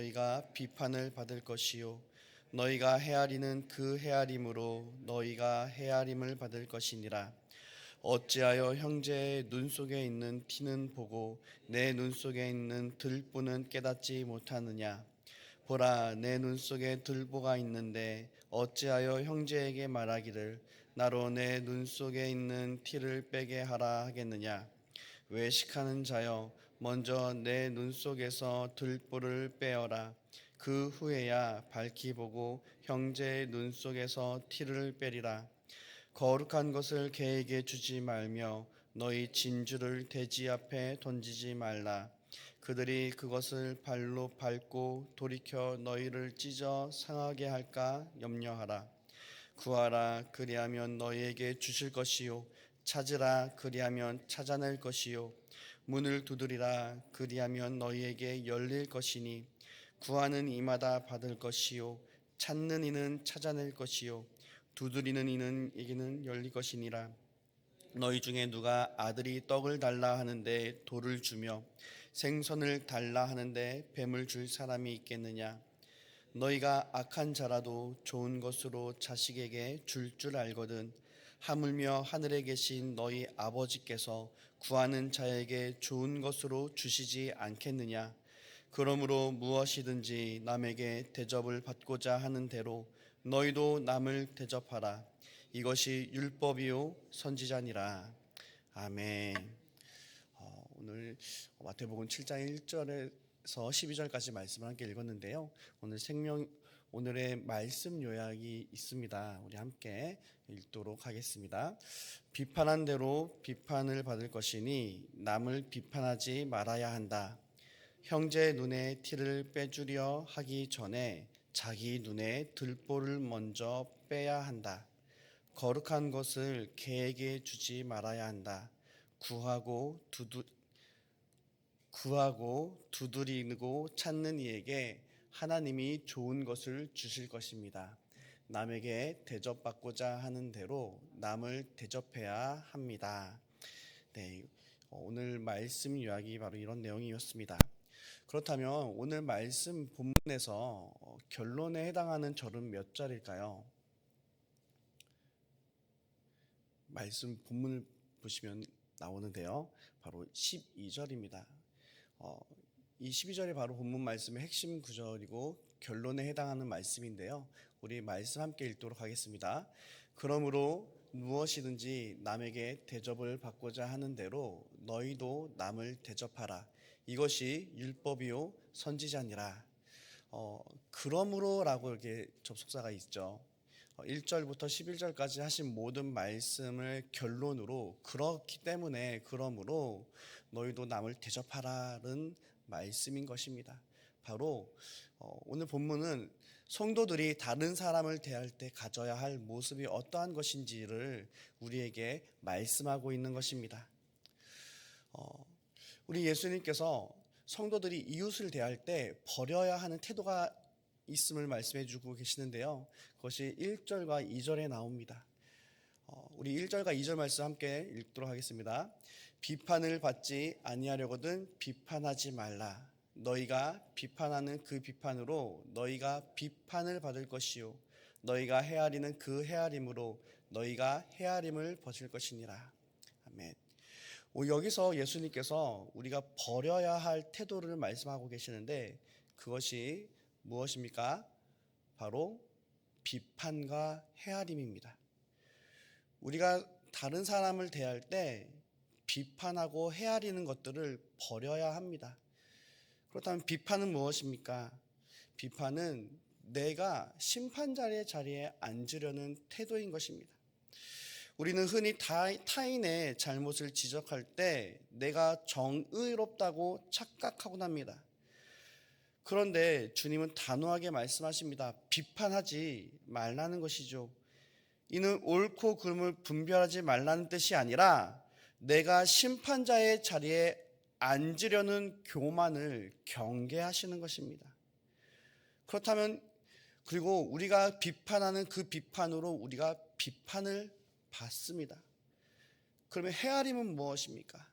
너희가 비판을 받을 것이요 너희가 헤아리는 그 헤아림으로 너희가 헤아림을 받을 것이니라. 어찌하여 형제의 눈 속에 있는 티는 보고 내 눈 속에 있는 들보는 깨닫지 못하느냐? 보라, 내 눈 속에 들보가 있는데 어찌하여 형제에게 말하기를 나로 내 눈 속에 있는 티를 빼게 하라 하겠느냐? 외식하는 자여, 먼저 내 눈 속에서 들보를 빼어라. 그 후에야 밝히 보고 형제의 눈 속에서 티를 빼리라. 거룩한 것을 개에게 주지 말며 너희 진주를 돼지 앞에 던지지 말라. 그들이 그것을 발로 밟고 돌이켜 너희를 찢어 상하게 할까 염려하라. 구하라, 그리하면 너희에게 주실 것이요 찾으라, 그리하면 찾아낼 것이요 문을 두드리라, 그리하면 너희에게 열릴 것이니 구하는 이마다 받을 것이요 찾는 이는 찾아낼 것이요 두드리는 이는 에게는 열릴 것이니라. 너희 중에 누가 아들이 떡을 달라 하는데 돌을 주며 생선을 달라 하는데 뱀을 줄 사람이 있겠느냐? 너희가 악한 자라도 좋은 것으로 자식에게 줄 알거든 하물며 하늘에 계신 너희 아버지께서 구하는 자에게 좋은 것으로 주시지 않겠느냐? 그러므로 무엇이든지 남에게 대접을 받고자 하는 대로 너희도 남을 대접하라. 이것이 율법이요 선지자니라. 아멘. 오늘 마태복음 7장 1절에서 12절까지 말씀을 함께 읽었는데요. 오늘의 말씀 요약이 있습니다. 우리 함께 읽도록 하겠습니다. 비판한 대로 비판을 받을 것이니 남을 비판하지 말아야 한다. 형제 눈에 티를 빼주려 하기 전에 자기 눈에 들보를 먼저 빼야 한다. 거룩한 것을 개에게 주지 말아야 한다. 구하고 두드리고 찾는 이에게 하나님이 좋은 것을 주실 것입니다. 남에게 대접받고자 하는 대로 남을 대접해야 합니다. 네, 오늘 말씀 요약이 바로 이런 내용이었습니다. 그렇다면 오늘 말씀 본문에서 결론에 해당하는 절은 몇 절일까요? 말씀 본문을 보시면 나오는데요. 바로 12절입니다. 이 12절이 바로 본문 말씀의 핵심 구절이고 결론에 해당하는 말씀인데요. 우리 말씀 함께 읽도록 하겠습니다. 그러므로 무엇이든지 남에게 대접을 받고자 하는 대로 너희도 남을 대접하라. 이것이 율법이요 선지자니라. 그러므로라고 이렇게 접속사가 있죠. 1절부터 11절까지 하신 모든 말씀을 결론으로 그렇기 때문에 그러므로 너희도 남을 대접하라는 말씀인 것입니다. 바로 오늘 본문은 성도들이 다른 사람을 대할 때 가져야 할 모습이 어떠한 것인지를 우리에게 말씀하고 있는 것입니다. 우리 예수님께서 성도들이 이웃을 대할 때 버려야 하는 태도가 있음을 말씀해 주고 계시는데요. 그것이 1절과 2절에 나옵니다. 우리 1절과 2절 말씀 함께 읽도록 하겠습니다. 비판을 받지 아니하려거든 비판하지 말라. 너희가 비판하는 그 비판으로 너희가 비판을 받을 것이요 너희가 헤아리는 그 헤아림으로 너희가 헤아림을 벗을 것이니라. 아멘. 여기서 예수님께서 우리가 버려야 할 태도를 말씀하고 계시는데 그것이 무엇입니까? 바로 비판과 헤아림입니다. 우리가 다른 사람을 대할 때 비판하고 헤아리는 것들을 버려야 합니다. 그렇다면 비판은 무엇입니까? 비판은 내가 심판자의 자리에 앉으려는 태도인 것입니다. 우리는 흔히 타인의 잘못을 지적할 때 내가 정의롭다고 착각하곤 합니다. 그런데 주님은 단호하게 말씀하십니다. 비판하지 말라는 것이죠. 이는 옳고 그름을 분별하지 말라는 뜻이 아니라 내가 심판자의 자리에 앉으려는 교만을 경계하시는 것입니다. 그렇다면 그리고 우리가 비판하는 그 비판으로 우리가 비판을 받습니다. 그러면 헤아림은 무엇입니까?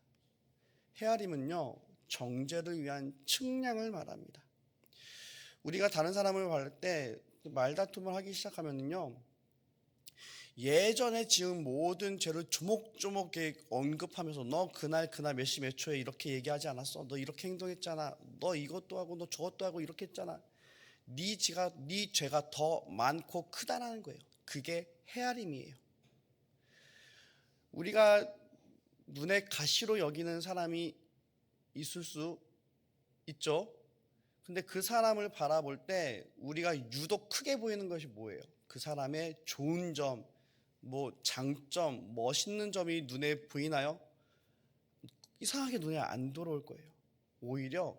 헤아림은요, 정죄를 위한 측량을 말합니다. 우리가 다른 사람을 볼 때 말다툼을 하기 시작하면요, 예전에 지은 모든 죄를 조목조목 언급하면서 너 그날 몇 시 몇 초에 이렇게 얘기하지 않았어? 너 이렇게 행동했잖아. 너 이것도 하고 너 저것도 하고 이렇게 했잖아. 네 죄가 더 많고 크다라는 거예요. 그게 헤아림이에요. 우리가 눈에 가시로 여기는 사람이 있을 수 있죠. 근데 그 사람을 바라볼 때 우리가 유독 크게 보이는 것이 뭐예요? 그 사람의 좋은 점, 장점, 멋있는 점이 눈에 보이나요? 이상하게 눈에 안 들어올 거예요. 오히려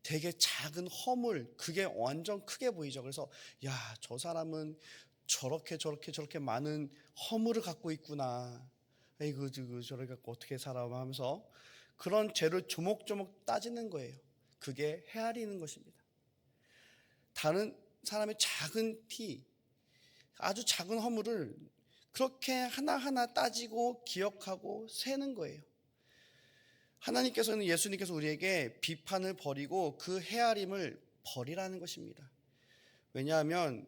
되게 작은 허물, 그게 완전 크게 보이죠. 그래서 야, 저 사람은 저렇게 많은 허물을 갖고 있구나. 에이그 저렇게 갖고 어떻게 살아 하면서 그런 죄를 조목조목 따지는 거예요. 그게 헤아리는 것입니다. 다른 사람의 작은 티, 아주 작은 허물을 그렇게 하나하나 따지고 기억하고 세는 거예요. 하나님께서는, 예수님께서 우리에게 비판을 버리고 그 헤아림을 버리라는 것입니다. 왜냐하면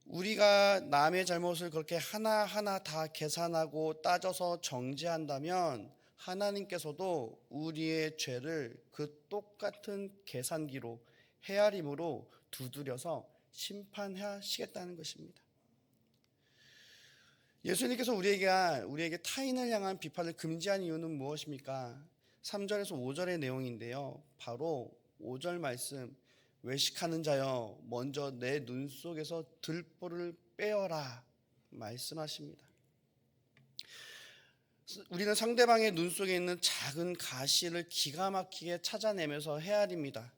우리가 남의 잘못을 그렇게 하나하나 다 계산하고 따져서 정죄한다면 하나님께서도 우리의 죄를 그 똑같은 계산기로, 헤아림으로 두드려서 심판하시겠다는 것입니다. 예수님께서 우리에게 타인을 향한 비판을 금지한 이유는 무엇입니까? 3절에서 5절의 내용인데요. 바로 5절 말씀, 외식하는 자여 먼저 내 눈 속에서 들보를 빼어라 말씀하십니다. 우리는 상대방의 눈 속에 있는 작은 가시를 기가 막히게 찾아내면서 헤아립니다.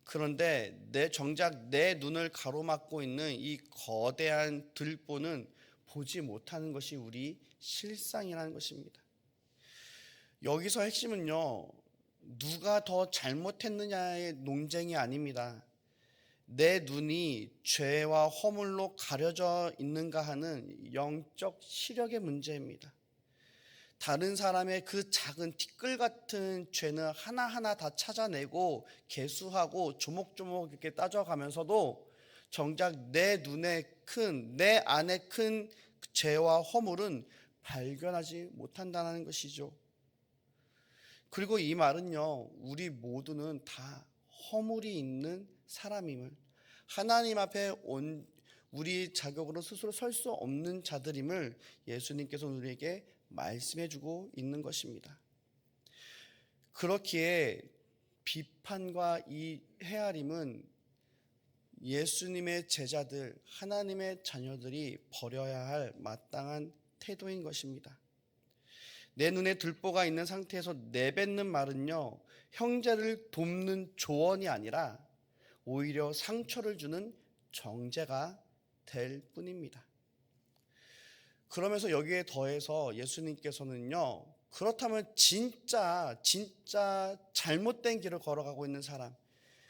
그런데 정작 내 눈을 가로막고 있는 이 거대한 들보는 보지 못하는 것이 우리 실상이라는 것입니다. 여기서 핵심은요, 누가 더 잘못했느냐의 논쟁이 아닙니다. 내 눈이 죄와 허물로 가려져 있는가 하는 영적 시력의 문제입니다. 다른 사람의 그 작은 티끌 같은 죄는 하나하나 다 찾아내고 개수하고 조목조목 이렇게 따져가면서도 정작 내 안에 큰 죄와 허물은 발견하지 못한다는 것이죠. 그리고 이 말은요, 우리 모두는 다 허물이 있는 사람임을, 하나님 앞에 우리 자격으로 스스로 설 수 없는 자들임을 예수님께서 우리에게 말씀해주고 있는 것입니다. 그렇기에 비판과 이 헤아림은 예수님의 제자들, 하나님의 자녀들이 버려야 할 마땅한 태도인 것입니다. 내 눈에 들보가 있는 상태에서 내뱉는 말은요, 형제를 돕는 조언이 아니라 오히려 상처를 주는 정죄가 될 뿐입니다. 그러면서 여기에 더해서 예수님께서는요, 그렇다면 진짜 잘못된 길을 걸어가고 있는 사람,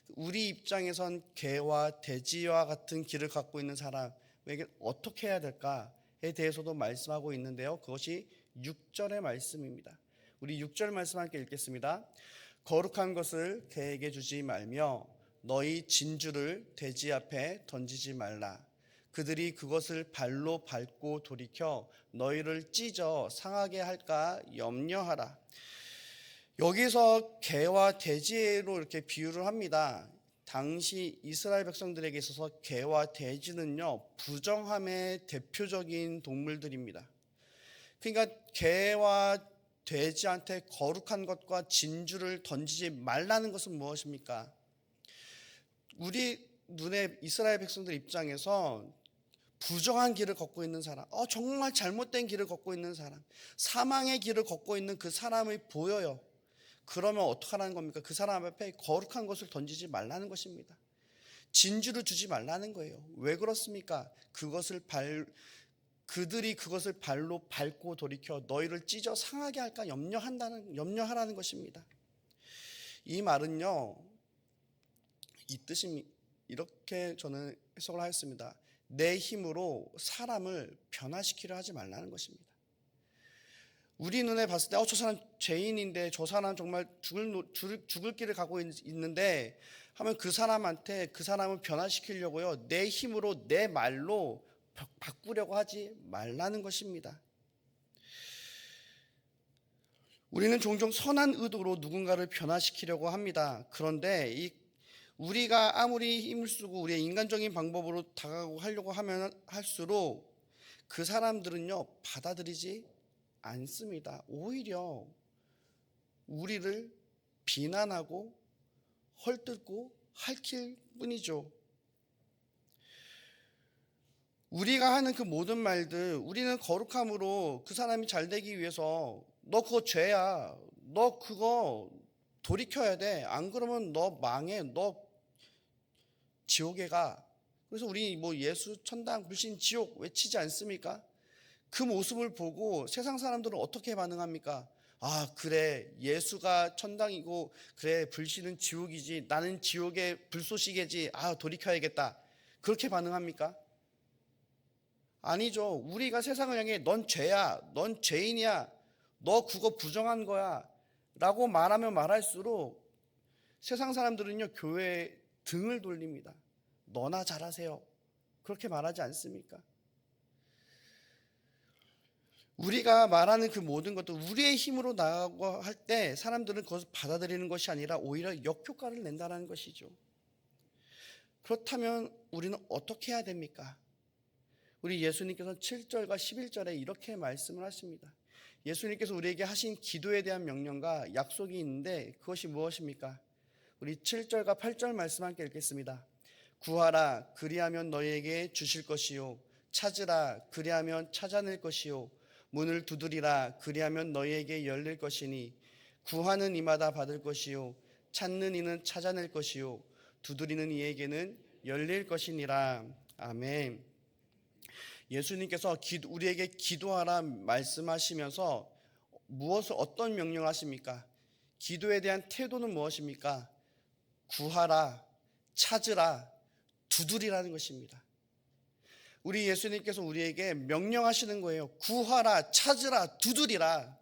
우리 입장에선 개와 돼지와 같은 길을 갖고 있는 사람에게 어떻게 해야 될까에 대해서도 말씀하고 있는데요, 그것이 6절의 말씀입니다. 우리 6절 말씀 함께 읽겠습니다. 거룩한 것을 개에게 주지 말며 너희 진주를 돼지 앞에 던지지 말라. 그들이 그것을 발로 밟고 돌이켜 너희를 찢어 상하게 할까 염려하라. 여기서 개와 돼지로 이렇게 비유를 합니다. 당시 이스라엘 백성들에게 있어서 개와 돼지는요, 부정함의 대표적인 동물들입니다. 그러니까 개와 돼지한테 거룩한 것과 진주를 던지지 말라는 것은 무엇입니까? 우리 눈에 이스라엘 백성들 입장에서 부정한 길을 걷고 있는 사람, 정말 잘못된 길을 걷고 있는 사람, 사망의 길을 걷고 있는 그 사람이 보여요. 그러면 어떡하라는 겁니까? 그 사람 앞에 거룩한 것을 던지지 말라는 것입니다. 진주를 주지 말라는 거예요. 왜 그렇습니까? 그들이 그것을 발로 밟고 돌이켜 너희를 찢어 상하게 할까 염려하라는 것입니다. 이 말은요, 이 뜻이 이렇게 저는 해석을 하였습니다. 내 힘으로 사람을 변화시키려 하지 말라는 것입니다. 우리 눈에 봤을 때 저 사람 죄인인데 저 사람 정말 죽을 길을 가고 있는데 하면 그 사람한테 그 사람을 변화시키려고요, 내 힘으로 내 말로 바꾸려고 하지 말라는 것입니다. 우리는 종종 선한 의도로 누군가를 변화시키려고 합니다. 그런데 우리가 아무리 힘을 쓰고 우리의 인간적인 방법으로 다가가고 하려고 하면 할수록 그 사람들은요, 받아들이지 않습니다. 오히려 우리를 비난하고 헐뜯고 핥힐 뿐이죠. 우리가 하는 그 모든 말들, 우리는 거룩함으로 그 사람이 잘 되기 위해서 너 그거 죄야, 너 그거 돌이켜야 돼, 안 그러면 너 망해, 너 지옥에 가. 그래서 우리 예수, 천당, 불신, 지옥 외치지 않습니까? 그 모습을 보고 세상 사람들은 어떻게 반응합니까? 아, 그래, 예수가 천당이고 그래, 불신은 지옥이지, 나는 지옥의 불쏘시개지, 아, 돌이켜야겠다, 그렇게 반응합니까? 아니죠. 우리가 세상을 향해 넌 죄야, 넌 죄인이야, 너 그거 부정한 거야 라고 말하면 말할수록 세상 사람들은요, 교회에 등을 돌립니다. 너나 잘하세요, 그렇게 말하지 않습니까? 우리가 말하는 그 모든 것도 우리의 힘으로 나가고 할 때 사람들은 그것을 받아들이는 것이 아니라 오히려 역효과를 낸다는 것이죠. 그렇다면 우리는 어떻게 해야 됩니까? 우리 예수님께서 7절과 11절에 이렇게 말씀을 하십니다. 예수님께서 우리에게 하신 기도에 대한 명령과 약속이 있는데 그것이 무엇입니까? 우리 7절과 8절 말씀 함께 읽겠습니다. 구하라, 그리하면 너희에게 주실 것이요, 찾으라, 그리하면 찾아낼 것이요, 문을 두드리라, 그리하면 너희에게 열릴 것이니, 구하는 이마다 받을 것이요, 찾는 이는 찾아낼 것이요, 두드리는 이에게는 열릴 것이니라. 아멘. 예수님께서 우리에게 기도하라 말씀하시면서 어떤 명령을 하십니까? 기도에 대한 태도는 무엇입니까? 구하라, 찾으라, 두드리라는 것입니다. 우리 예수님께서 우리에게 명령하시는 거예요. 구하라, 찾으라, 두드리라.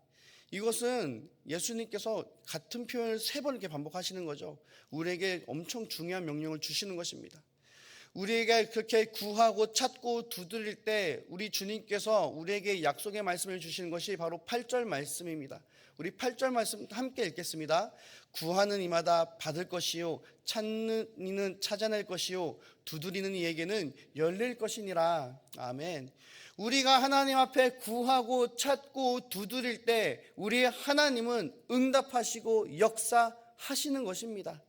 이것은 예수님께서 같은 표현을 3번 이렇게 반복하시는 거죠. 우리에게 엄청 중요한 명령을 주시는 것입니다. 우리에게 그렇게 구하고 찾고 두드릴 때 우리 주님께서 우리에게 약속의 말씀을 주시는 것이 바로 8절 말씀입니다. 우리 8절 말씀 함께 읽겠습니다. 구하는 이마다 받을 것이요, 찾는 이는 찾아낼 것이요, 두드리는 이에게는 열릴 것이니라. 아멘. 우리가 하나님 앞에 구하고 찾고 두드릴 때 우리 하나님은 응답하시고 역사하시는 것입니다.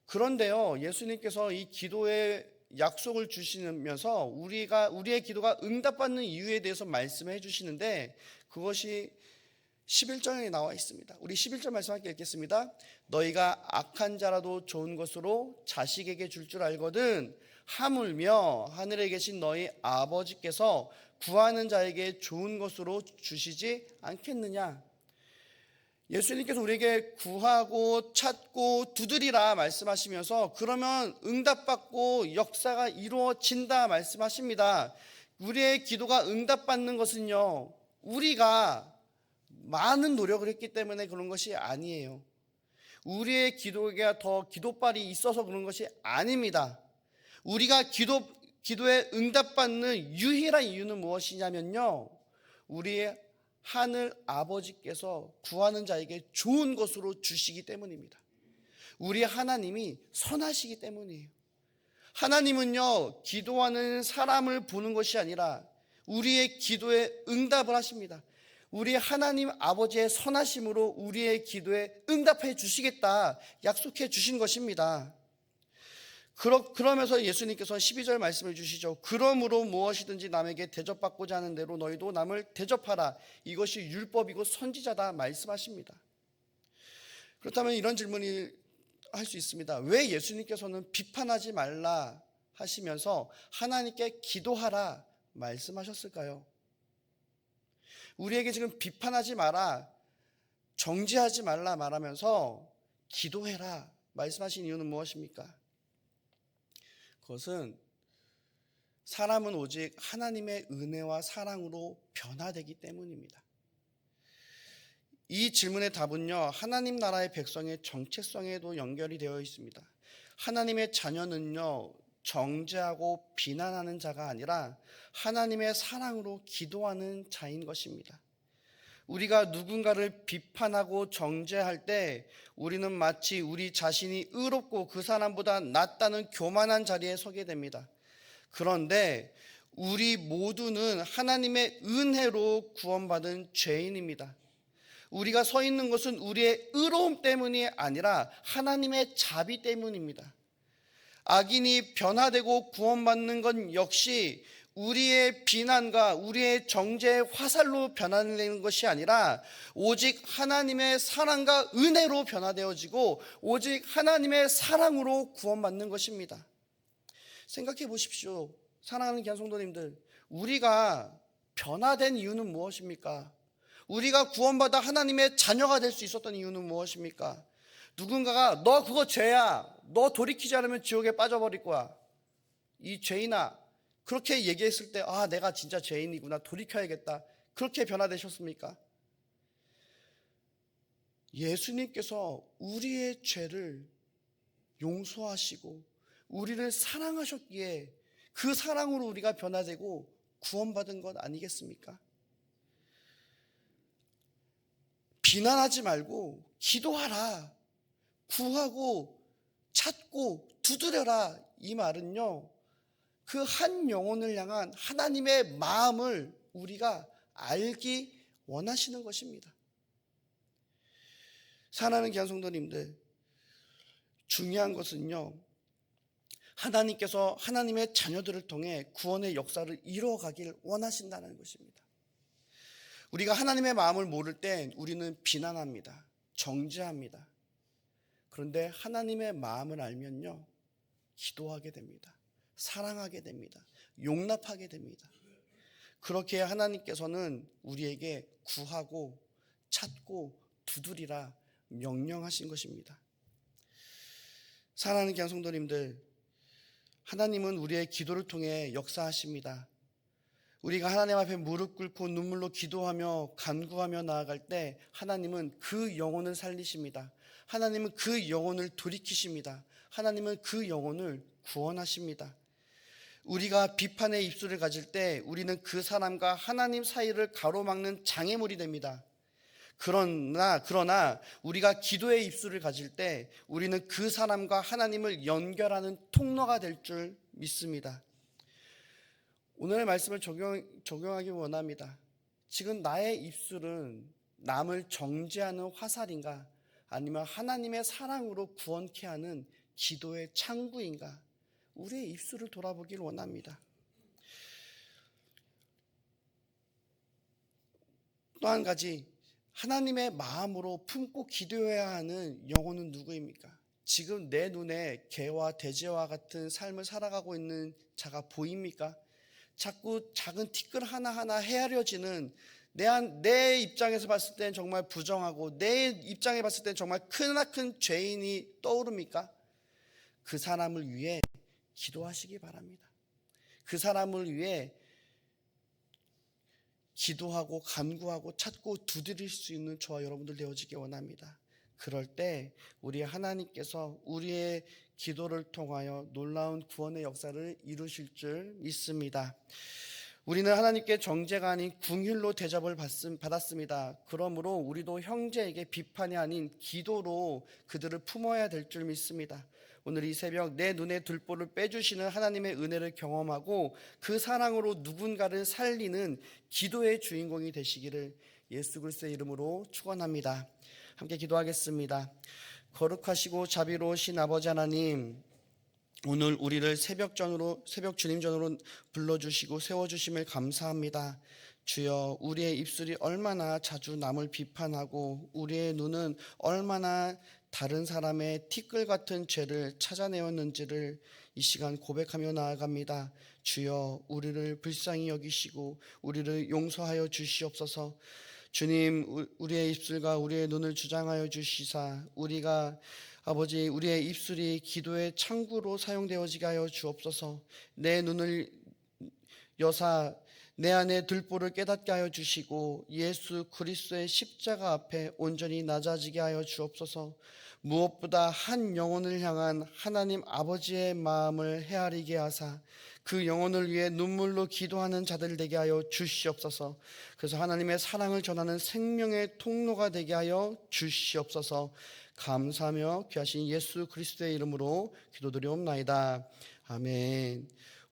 그런데요, 예수님께서 이 기도의 약속을 주시면서 우리의 기도가 응답받는 이유에 대해서 말씀해 주시는데 그것이 11절에 나와 있습니다. 우리 11절 말씀 함께 읽겠습니다. 너희가 악한 자라도 좋은 것으로 자식에게 줄 알거든 하물며 하늘에 계신 너희 아버지께서 구하는 자에게 좋은 것으로 주시지 않겠느냐. 예수님께서 우리에게 구하고 찾고 두드리라 말씀하시면서 그러면 응답받고 역사가 이루어진다 말씀하십니다. 우리의 기도가 응답받는 것은요, 우리가 많은 노력을 했기 때문에 그런 것이 아니에요. 우리의 기도가 더 기도빨이 있어서 그런 것이 아닙니다. 우리가 기도에 응답받는 유일한 이유는 무엇이냐면요, 우리의 하늘 아버지께서 구하는 자에게 좋은 것으로 주시기 때문입니다. 우리 하나님이 선하시기 때문이에요. 하나님은요, 기도하는 사람을 보는 것이 아니라 우리의 기도에 응답을 하십니다. 우리 하나님 아버지의 선하심으로 우리의 기도에 응답해 주시겠다 약속해 주신 것입니다. 그러면서 예수님께서 12절 말씀을 주시죠. 그러므로 무엇이든지 남에게 대접받고자 하는 대로 너희도 남을 대접하라. 이것이 율법이고 선지자다 말씀하십니다. 그렇다면 이런 질문이 할 수 있습니다. 왜 예수님께서는 비판하지 말라 하시면서 하나님께 기도하라 말씀하셨을까요? 우리에게 지금 비판하지 마라, 정죄하지 말라 말하면서 기도해라 말씀하신 이유는 무엇입니까? 그것은 사람은 오직 하나님의 은혜와 사랑으로 변화되기 때문입니다. 이 질문의 답은요, 하나님 나라의 백성의 정체성에도 연결이 되어 있습니다. 하나님의 자녀는요, 정죄하고 비난하는 자가 아니라 하나님의 사랑으로 기도하는 자인 것입니다. 우리가 누군가를 비판하고 정죄할 때 우리는 마치 우리 자신이 의롭고 그 사람보다 낫다는 교만한 자리에 서게 됩니다. 그런데 우리 모두는 하나님의 은혜로 구원받은 죄인입니다. 우리가 서 있는 것은 우리의 의로움 때문이 아니라 하나님의 자비 때문입니다. 악인이 변화되고 구원받는 건 역시 우리의 비난과 우리의 정죄의 화살로 변화되는 것이 아니라 오직 하나님의 사랑과 은혜로 변화되어지고 오직 하나님의 사랑으로 구원받는 것입니다. 생각해 보십시오. 사랑하는 귀한 성도님들, 우리가 변화된 이유는 무엇입니까? 우리가 구원받아 하나님의 자녀가 될 수 있었던 이유는 무엇입니까? 누군가가 너 그거 죄야, 너 돌이키지 않으면 지옥에 빠져버릴 거야, 이 죄인아, 그렇게 얘기했을 때 아, 내가 진짜 죄인이구나, 돌이켜야겠다, 그렇게 변화되셨습니까? 예수님께서 우리의 죄를 용서하시고 우리를 사랑하셨기에 그 사랑으로 우리가 변화되고 구원받은 것 아니겠습니까? 비난하지 말고 기도하라, 구하고 찾고 두드려라, 이 말은요, 그 한 영혼을 향한 하나님의 마음을 우리가 알기 원하시는 것입니다. 사랑하는 귀한 성도님들, 중요한 것은요, 하나님께서 하나님의 자녀들을 통해 구원의 역사를 이루어가길 원하신다는 것입니다. 우리가 하나님의 마음을 모를 때 우리는 비난합니다, 정죄합니다. 그런데 하나님의 마음을 알면요, 기도하게 됩니다, 사랑하게 됩니다, 용납하게 됩니다. 그렇게 하나님께서는 우리에게 구하고 찾고 두드리라 명령하신 것입니다. 사랑하는 귀한 성도님들, 하나님은 우리의 기도를 통해 역사하십니다. 우리가 하나님 앞에 무릎 꿇고 눈물로 기도하며 간구하며 나아갈 때 하나님은 그 영혼을 살리십니다. 하나님은 그 영혼을 돌이키십니다. 하나님은 그 영혼을 구원하십니다. 우리가 비판의 입술을 가질 때 우리는 그 사람과 하나님 사이를 가로막는 장애물이 됩니다. 그러나 우리가 기도의 입술을 가질 때 우리는 그 사람과 하나님을 연결하는 통로가 될 줄 믿습니다. 오늘의 말씀을 적용하기 원합니다. 지금 나의 입술은 남을 정죄하는 화살인가, 아니면 하나님의 사랑으로 구원케 하는 기도의 창구인가? 우리의 입술을 돌아보길 원합니다. 또 한 가지, 하나님의 마음으로 품고 기도해야 하는 영혼은 누구입니까? 지금 내 눈에 개와 돼지와 같은 삶을 살아가고 있는 자가 보입니까? 자꾸 작은 티끌 하나하나 헤아려지는, 내 입장에서 봤을 때는 정말 부정하고 내 입장에 봤을 때는 정말 크나큰 죄인이 떠오릅니까? 그 사람을 위해 기도하시기 바랍니다. 그 사람을 위해 기도하고 간구하고 찾고 두드릴 수 있는 저와 여러분들 되어지기 원합니다. 그럴 때 우리 하나님께서 우리의 기도를 통하여 놀라운 구원의 역사를 이루실 줄 믿습니다. 우리는 하나님께 정죄가 아닌 궁휼로 대접을 받았습니다. 그러므로 우리도 형제에게 비판이 아닌 기도로 그들을 품어야 될 줄 믿습니다. 오늘 이 새벽 내 눈에 들보를 빼주시는 하나님의 은혜를 경험하고 그 사랑으로 누군가를 살리는 기도의 주인공이 되시기를 예수 그리스도의 이름으로 축원합니다. 함께 기도하겠습니다. 거룩하시고 자비로우신 아버지 하나님, 오늘 우리를 새벽 주님 전으로 불러주시고 세워주심을 감사합니다. 주여, 우리의 입술이 얼마나 자주 남을 비판하고 우리의 눈은 얼마나 다른 사람의 티끌 같은 죄를 찾아내었는지를 이 시간 고백하며 나아갑니다. 주여, 우리를 불쌍히 여기시고 우리를 용서하여 주시옵소서. 주님, 우리의 입술과 우리의 눈을 주장하여 주시사 우리가 아버지, 우리의 입술이 기도의 창구로 사용되어지게 하여 주옵소서. 내 눈을 여사 내 안에 들보를 깨닫게 하여 주시고 예수 그리스도의 십자가 앞에 온전히 낮아지게 하여 주옵소서. 무엇보다 한 영혼을 향한 하나님 아버지의 마음을 헤아리게 하사 그 영혼을 위해 눈물로 기도하는 자들 되게 하여 주시옵소서. 그래서 하나님의 사랑을 전하는 생명의 통로가 되게 하여 주시옵소서. 감사하며 귀하신 예수 그리스도의 이름으로 기도드리옵나이다. 아멘.